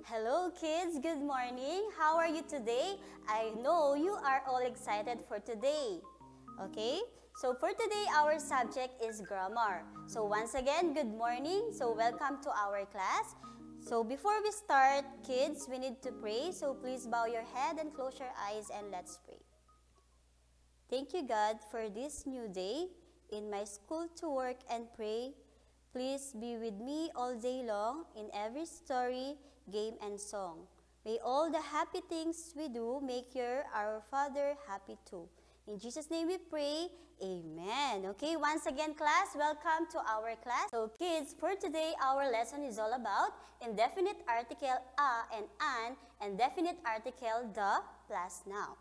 Hello kids, good morning. How are you today? I know you are all excited for today. Okay? So for today, our subject is grammar. So once again, good morning. So welcome to our class. So before we start, kids, we need to pray. So please bow your head and close your eyes and let's pray. Thank you, God, for this new day. In my school to work and pray, please be with me all day long in every story, game, and song. May all the happy things we do make our Father happy too. In Jesus' name we pray, amen. Okay, once again class, welcome to our class. So kids, for today, our lesson is all about indefinite article a and an, and definite article the plus noun.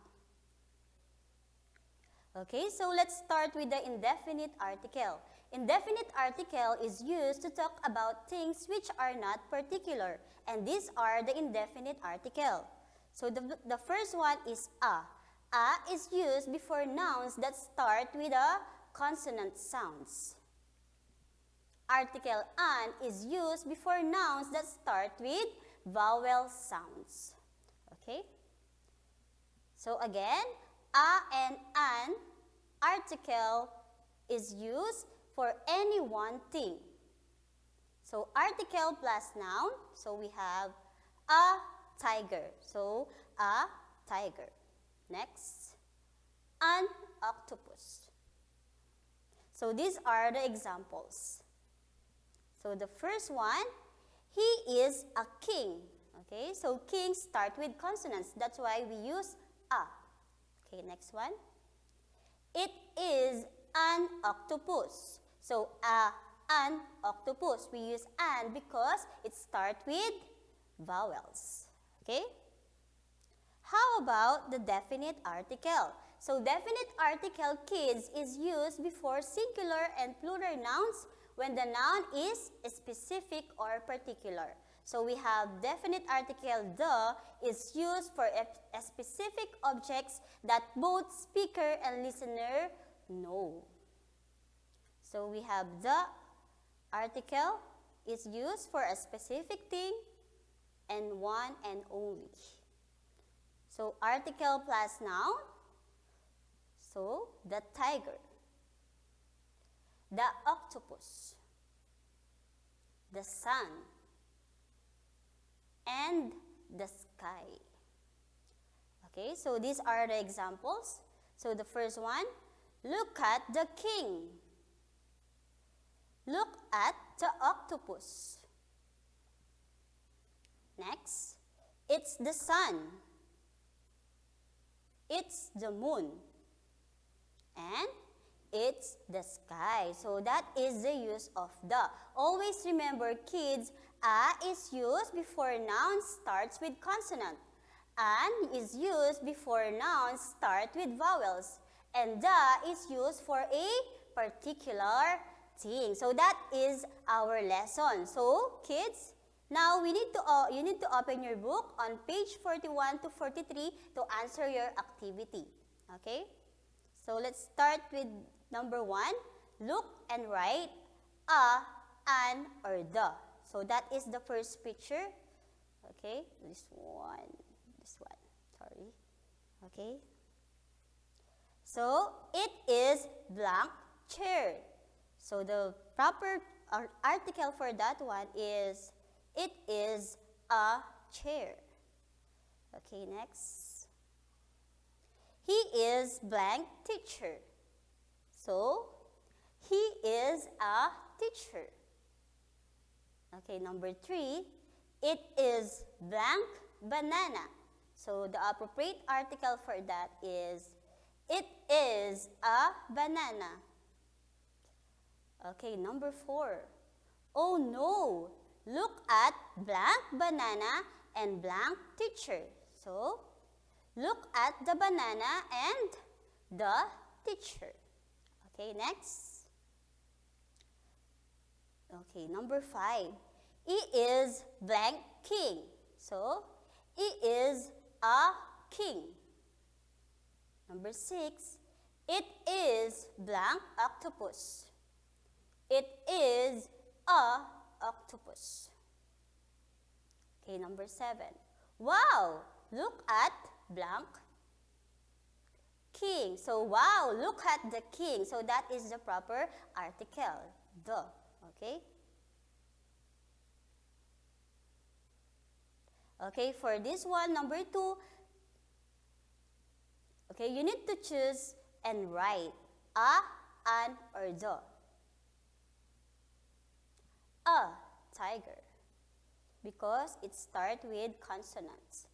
Okay, so let's start with the indefinite article. Indefinite article is used to talk about things which are not particular, and these are the indefinite article. So the first one is a. A is used before nouns that start with a consonant sounds. Article an is used before nouns that start with vowel sounds. Okay? So again, a and an article is used for any one thing. So article plus noun, so we have a tiger. So a tiger. Next, an octopus. So these are the examples. So the first one, he is a king. Okay, so king start with consonants. That's why we use a. Okay, next one. It is an octopus. So an octopus. We use an because it starts with vowels. Okay? How about the definite article? So definite article, kids, is used before singular and plural nouns when the noun is specific or particular. So we have definite article the is used for a specific objects that both speaker and listener know. So we have the article is used for a specific thing and one and only. So article plus noun. So the tiger, the octopus, the sun, and the sky. Okay, so these are the examples. So the first one, look at the king. Look at the octopus. Next, it's the sun. It's the moon. And it's the sky. So that is the use of the. Always remember, kids, a is used before noun starts with consonant. An is used before nouns start with vowels. And the is used for a particular thing. So that is our lesson. So, kids, now you need to open your book on page 41 to 43 to answer your activity. Okay? So let's start with number 1. Look and write a, an, or the. So that is the first picture. Okay? This one. Sorry. Okay? So it is blank chair. So the proper article for that one is it is a chair. Okay, next. He is blank teacher. So, he is a teacher. Okay, number 3. It is blank banana. So, the appropriate article for that is it is a banana. Okay, number 4. Oh no! Look at blank banana and blank teacher. So, look at the banana and the teacher. Okay, next. Okay, number 5. He is blank king. So, he is a king. Number 6. It is blank octopus. It is a octopus. Okay, number 7. Wow, look at blank king. So, wow, look at the king. So, that is the proper article, the. Okay? Okay, for this one, number 2, okay, you need to choose and write a, an, or the. A tiger, because it starts with consonants.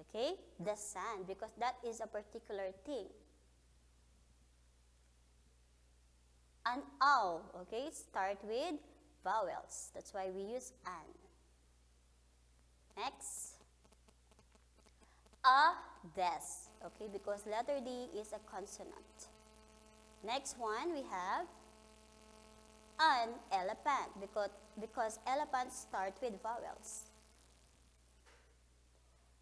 Okay, the sun, because that is a particular thing. An owl, okay, start with vowels. That's why we use an. Next, a desk, okay, because letter D is a consonant. Next one, we have an elephant, because elephants start with vowels.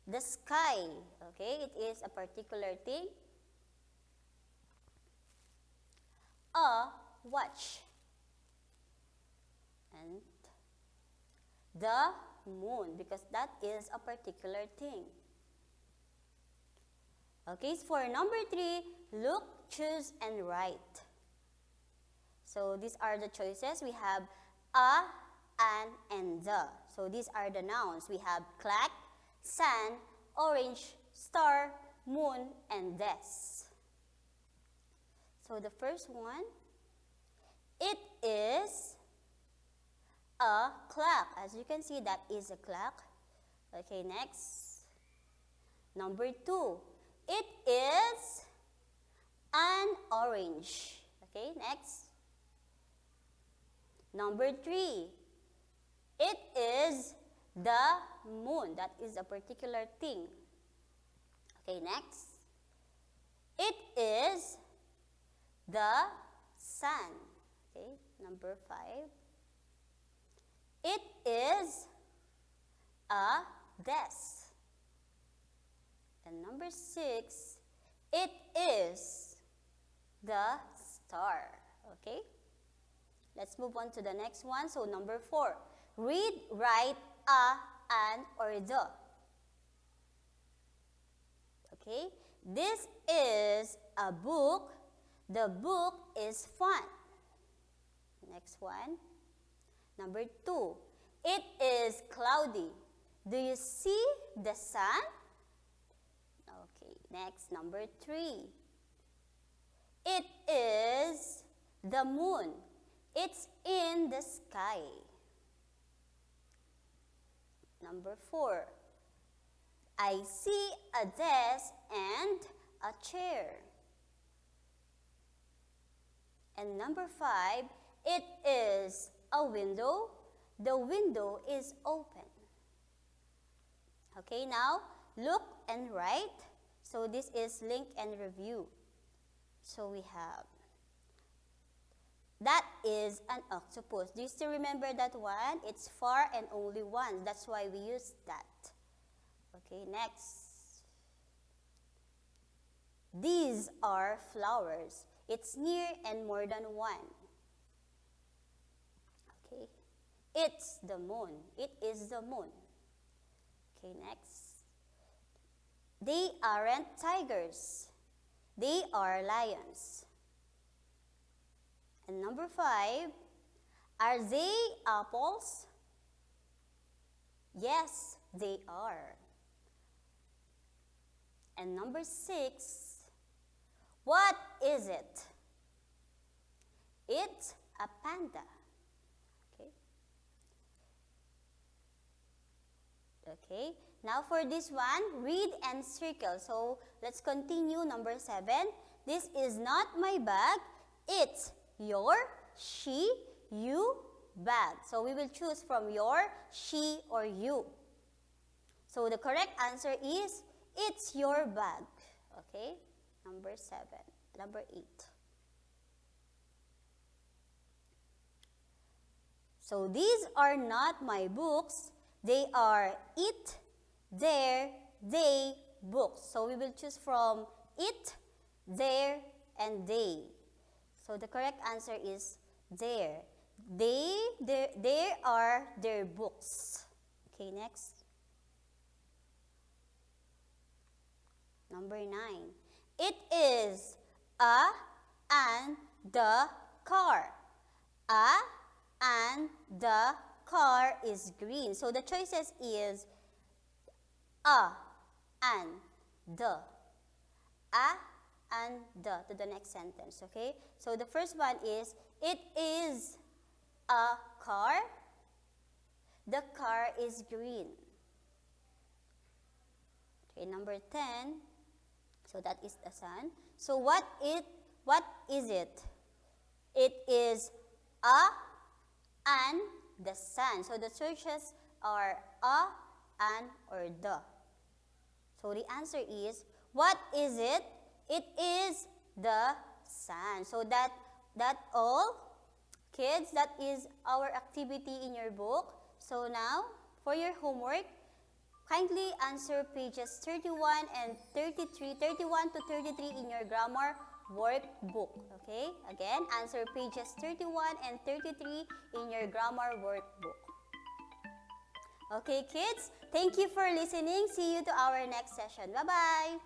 The sky, okay, it is a particular thing. A watch. And the moon, because that is a particular thing. Okay, so for number 3, look, choose, and write. So these are the choices. We have a, an, and the. So these are the nouns. We have clock, sun, orange, star, moon, and desk. So the first one, it is a clock. As you can see, that is a clock. Okay, next. Number 2, it is an orange. Okay, next. Number 3, it is the moon. That is a particular thing. Okay, next. It is the sun. Okay, number 5. It is a desk. And number 6, it is the star. Okay? Let's move on to the next one. So number 4, read, write, a, an, or the. Okay? This is a book. The book is fun. Next one. Number 2, it is cloudy. Do you see the sun? Okay, next, number 3. It is the moon. It's in the sky. Number 4. I see a desk and a chair. And number 5, it is a window. The window is open. Okay, now look and write. So this is link and review. So we have, that is an octopus. Do you still remember that one? It's far and only once. That's why we use that. Okay, next. These are flowers. It's near and more than one. Okay. It's the moon. It is the moon. Okay, next. They aren't tigers. They are lions. And number 5, are they apples? Yes, they are. And number 6, what is it? It's a panda. Okay. Okay. Now for this one, read and circle. So let's continue. Number 7. This is not my bag. It's your, she, you bag. So we will choose from your, she, or you. So the correct answer is, it's your bag. Okay. Number 7. Number 8. So these are not my books. They are it, their, they books. So we will choose from it, their, and they. So the correct answer is their. There are their books. Okay, next. Number 9. It is a and the car. A and the car is green. So the choices is a and the. A and the to the next sentence, okay? So the first one is, it is a car. The car is green. Okay, number 10. So that is the sun. So what is it? It is a and the sun. So the choices are a and or the. So the answer is, what is it? It is the sun. So that all, kids, that is our activity in your book. So now, for your homework, kindly answer pages 31 and 33, 31 to 33 in your grammar workbook. Okay? Again, answer pages 31 and 33 in your grammar workbook. Okay, kids, thank you for listening. See you to our next session. Bye-bye.